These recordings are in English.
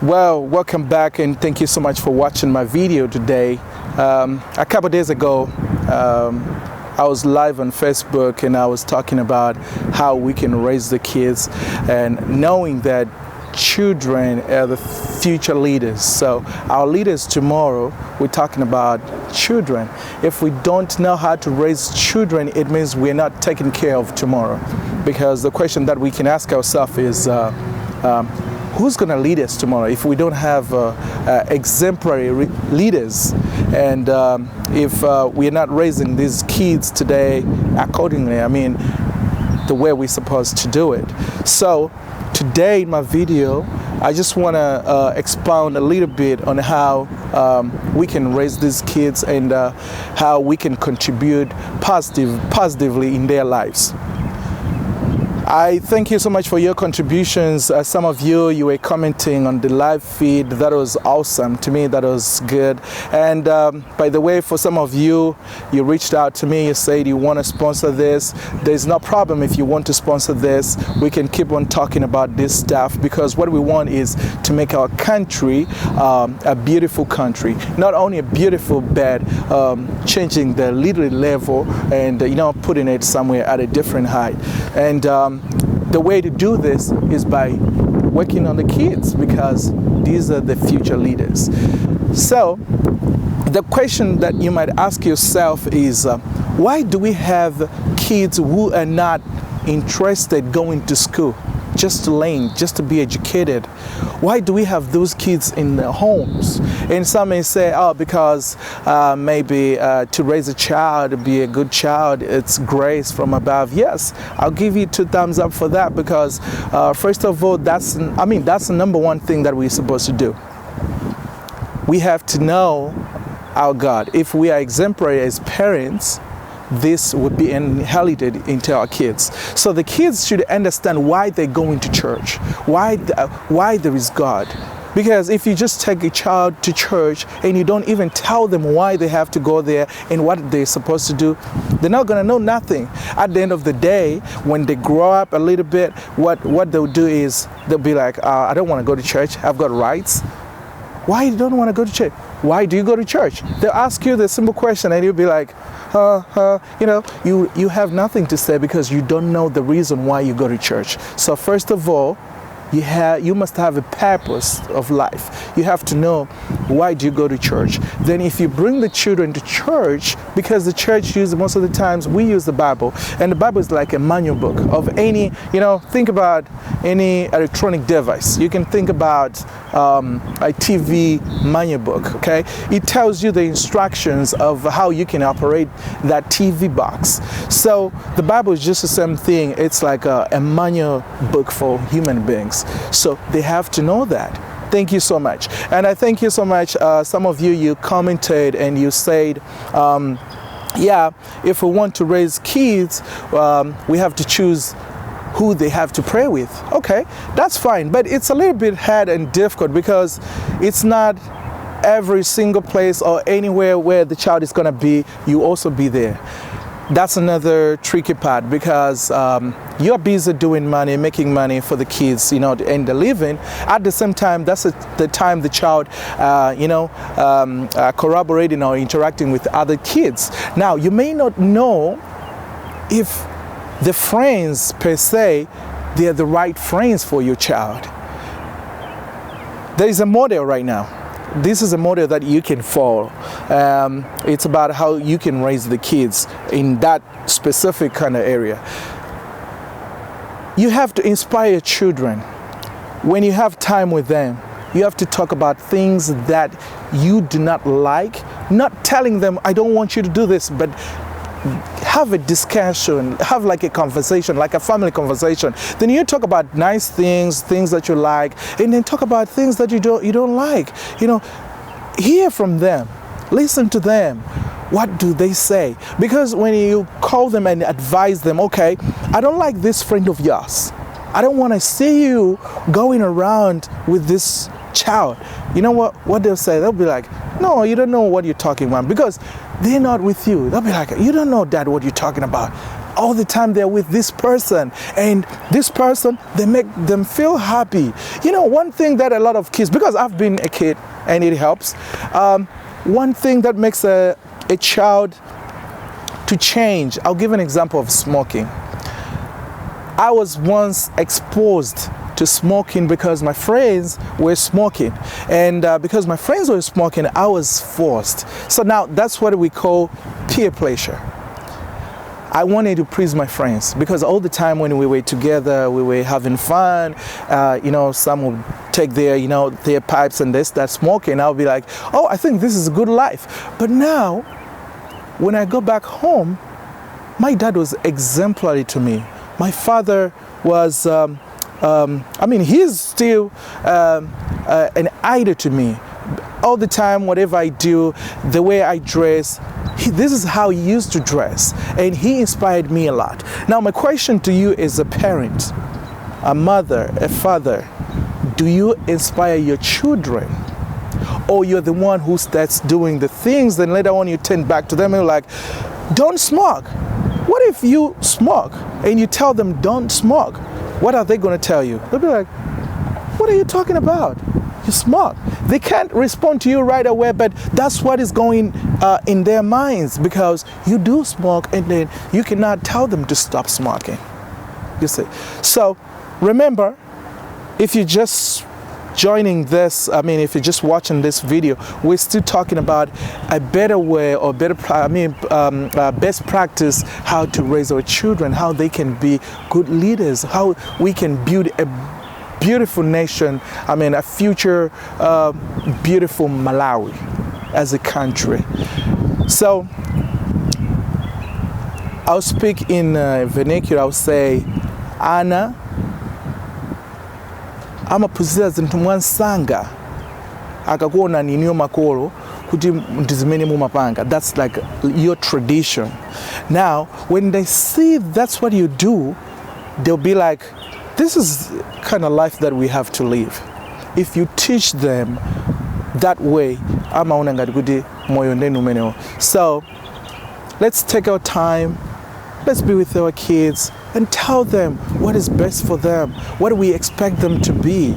Well, welcome back and thank you so much for watching my video today. A couple days ago, I was live on Facebook and I was talking about how we can raise the kids and knowing that children are the future leaders. So our leaders tomorrow, we're talking about children. If we don't know how to raise children, it means we're not taking care of tomorrow. Because the question that we can ask ourselves is, who's going to lead us tomorrow if we don't have exemplary leaders, and if we're not raising these kids today accordingly, I mean, the way we're supposed to do it. So today in my video, I just want to expound a little bit on how we can raise these kids and how we can contribute positively in their lives. I thank you so much for your contributions. Some of you were commenting on the live feed. That was awesome. To me, that was good. And by the way, for some of you, you reached out to me. You said you want to sponsor this. There's no problem if you want to sponsor this. We can keep on talking about this stuff because what we want is to make our country a beautiful country. Not only a beautiful, but changing the literary level and putting it somewhere at a different height. And the way to do this is by working on the kids because these are the future leaders. So the question that you might ask yourself is, why do we have kids who are not interested going to school, just to learn, just to be educated? Why do we have those kids in their homes? And some may say, oh, because maybe to raise a child, to be a good child, it's grace from above. Yes, I'll give you 2 thumbs up for that because first of all, that's the number one thing that we're supposed to do. We have to know our God. If we are exemplary as parents, this would be inherited into our kids. So the kids should understand why they're going to church, why there is God. Because if you just take a child to church and you don't even tell them why they have to go there and what they're supposed to do, they're not going to know nothing. At the end of the day, when they grow up a little bit, what they'll do is they'll be like, I don't want to go to church. I've got rights. Why you don't want to go to church? Why do you go to church? They'll ask you the simple question and you'll be like, you have nothing to say because you don't know the reason why you go to church. So first of all, you must have a purpose of life. You have to know, why do you go to church? Then if you bring the children to church, because the church most of the times we use the Bible, and the Bible is like a manual book of any, think about any electronic device. You can think about a TV manual book, okay? It tells you the instructions of how you can operate that TV box. So the Bible is just the same thing. It's like a manual book for human beings. So they have to know that. Thank you so much. And I thank you so much. Some of you commented and you said, yeah, if we want to raise kids, we have to choose who they have to pray with. Okay, that's fine. But it's a little bit hard and difficult because it's not every single place or anywhere where the child is going to be, you also be there. That's another tricky part because you're busy doing money, making money for the kids, and the living. At the same time, that's the time the child, collaborating or interacting with other kids. Now, you may not know if the friends per se, they're the right friends for your child. There is a model right now. This is a model that you can follow. It's about how you can raise the kids in that specific kind of area. You have to inspire children. When you have time with them, you have to talk about things that you do not like, not telling them, I don't want you to do this, but have a discussion, have like a conversation, like a family conversation. Then you talk about nice things that you like, and then talk about things that you don't like. Hear from them, listen to them. What do they say? Because when you call them and advise them, okay, I don't like this friend of yours. I don't want to see you going around with this child. You know what they'll say? They'll be like, no, you don't know what you're talking about because they're not with you. They'll be like, you don't know, Dad, what you're talking about. all the time they're with this person, and this person, they make them feel happy. You know, one thing that a lot of kids, because I've been a kid and it helps, one thing that makes a child to change, I'll give an example of smoking. I was once exposed to smoking because my friends were smoking, and because my friends were smoking, I was forced. So now that's what we call peer pressure. I wanted to please my friends because all the time when we were together, we were having fun. You know, some would take their, you know, their pipes and they start smoking. I'll be like, oh, I think this is a good life. But now, when I go back home, my dad was exemplary to me. My father was, I mean, he's still an idol to me. All the time, whatever I do, the way I dress, this is how he used to dress, and he inspired me a lot. Now, my question to you as a parent, a mother, a father, do you inspire your children? Or you're the one who starts doing the things, then later on you turn back to them and you're like, don't smoke. What if you smoke and you tell them don't smoke? What are they going to tell you? They'll be like, what are you talking about? You smoke. They can't respond to you right away, but that's what is going in their minds, because you do smoke and then you cannot tell them to stop smoking. You see. So remember, if you're just joining this, I mean, if you're just watching this video, we're still talking about a better way or best practice how to raise our children, how they can be good leaders, how we can build a beautiful nation, I mean, a future beautiful Malawi as a country. So I'll speak in vernacular. I'll say, Ana amaphunzira zinthu mwansanga akakuona niniyo makolo kuti ndizimene mumapanga. That's like your tradition. Now, when they see that's what you do, they'll be like, this is kind of life that we have to live. If you teach them that way, amaona ngati kuti moyo ndenu umenewo. So let's take our time, let's be with our kids and tell them what is best for them, what we expect them to be.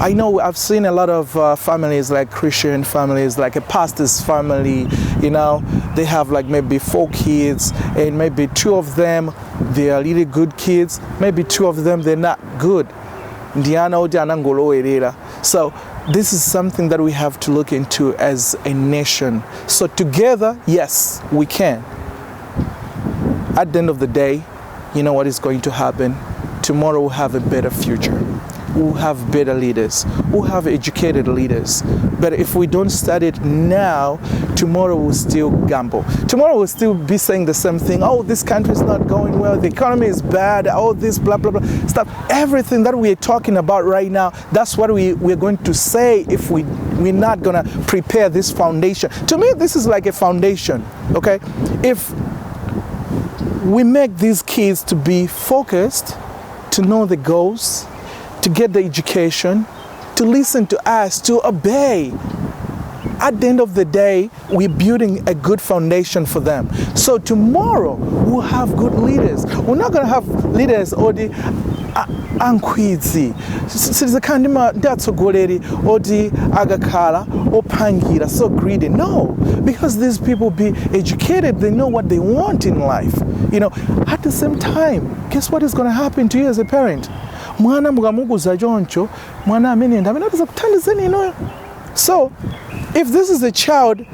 I know I've seen a lot of families, like Christian families, like a pastor's family, you know, they have like maybe 4 kids, and maybe 2 of them, they are really good kids, maybe 2 of them, they're not good. So this is something that we have to look into as a nation. So together, yes, we can. At the end of the day, you know what is going to happen? Tomorrow we'll have a better future. We'll have better leaders. We'll have educated leaders. But if we don't start it now, tomorrow we'll still gamble. Tomorrow we'll still be saying the same thing. Oh, this country is not going well. The economy is bad. All this blah, blah, blah stuff. Everything that we're talking about right now, that's what we're going to say if we're not going to prepare this foundation. To me, this is like a foundation, okay? If we make these kids to be focused, to know the goals, to get the education, to listen to us, to obey. At the end of the day, we're building a good foundation for them. So tomorrow, we'll have good leaders. We're not going to have leaders or the ankwidzi sizakhandima ndatsogoleri oti agakhala opangira so greedy. No, because these people be educated, they know what they want in life. You know, at the same time, guess what is going to happen to you as a parent? Mwana mugamuguza joncho, mwana amenenda amenatiza kuthandizeni inoyo. So if this is a child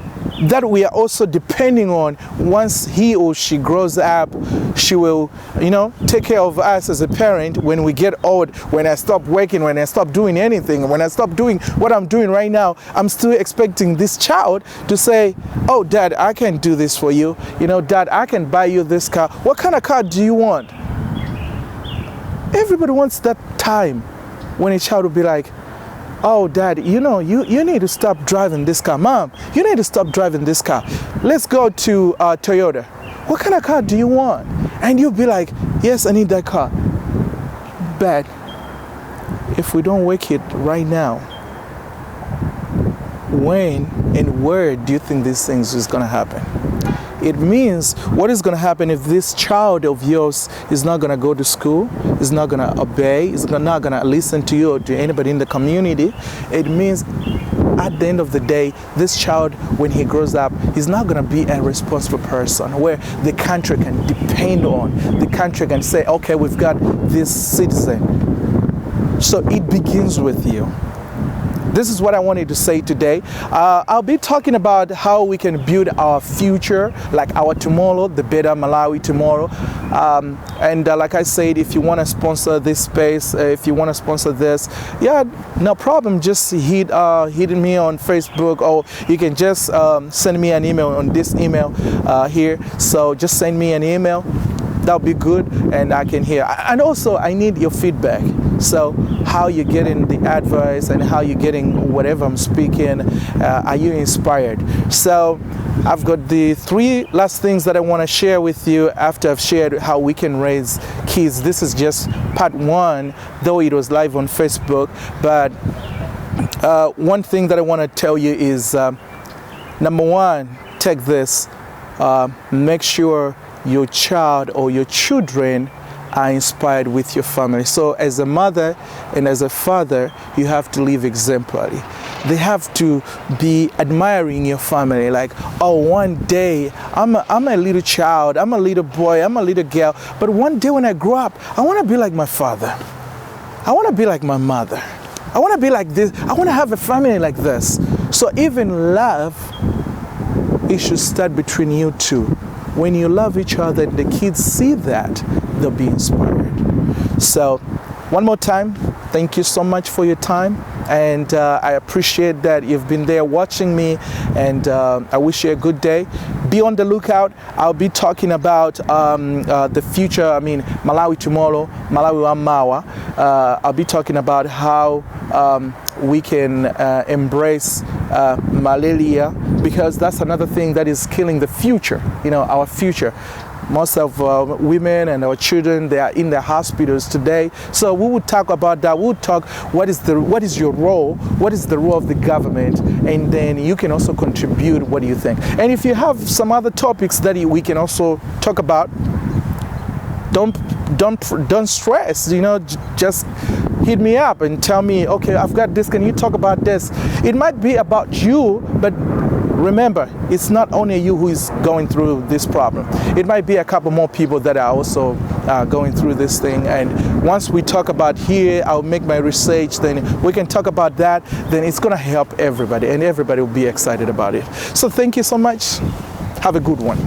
that we are also depending on, once he or she grows up, she will, you know, take care of us as a parent when we get old, when I stop working, when I stop doing anything, when I stop doing what I'm doing right now. I'm still expecting this child to say, oh, Dad, I can do this for you. You know, Dad, I can buy you this car. What kind of car do you want? Everybody wants that time when a child will be like, oh, Dad, you know, you need to stop driving this car. Mom, you need to stop driving this car. Let's go to Toyota. What kind of car do you want? And you'll be like, yes, I need that car. But if we don't work it right now, when and where do you think these things is going to happen? It means what is going to happen if this child of yours is not going to go to school, is not going to obey, is not going to listen to you or to anybody in the community. It means at the end of the day, this child, when he grows up, he's not going to be a responsible person where the country can depend on. The country can say, okay, we've got this citizen. So it begins with you. This is what I wanted to say today. I'll be talking about how we can build our future, like our tomorrow, the better Malawi tomorrow. Like I said, if you want to sponsor this space, if you want to sponsor this, yeah, no problem. Just hit me on Facebook, or you can just send me an email on this email here. So just send me an email. That'll be good, and I can hear. And also, I need your feedback. So how you're getting the advice and how you're getting whatever I'm speaking. Are you inspired? So I've got the 3 last things that I want to share with you after I've shared how we can raise kids. This is just part 1, though it was live on Facebook. But one thing that I want to tell you is, number 1, take this. Make sure your child or your children are inspired with your family. So as a mother and as a father, you have to live exemplary. They have to be admiring your family, like, oh, one day I'm a little child, I'm a little boy, I'm a little girl, but one day when I grow up, I want to be like my father. I want to be like my mother. I want to be like this. I want to have a family like this. So even love, it should start between you two. When you love each other, the kids see that, they'll be inspired. So one more time, thank you so much for your time. And I appreciate that you've been there watching me, and I wish you a good day. Be on the lookout. I'll be talking about the future, Malawi tomorrow, Malawi Wamawa. I'll be talking about how we can embrace malaria, because that's another thing that is killing the future, our future. Most of women and our children, they are in the hospitals today. So we would talk about that. We would talk what is your role, what is the role of the government, and then you can also contribute. What do you think? And if you have some other topics that we can also talk about, don't stress. Just hit me up and tell me, okay, I've got this. Can you talk about this? It might be about you, but remember, it's not only you who is going through this problem. It might be a couple more people that are also going through this thing. And once we talk about here, I'll make my research, then we can talk about that. Then it's going to help everybody, and everybody will be excited about it. So thank you so much. Have a good one.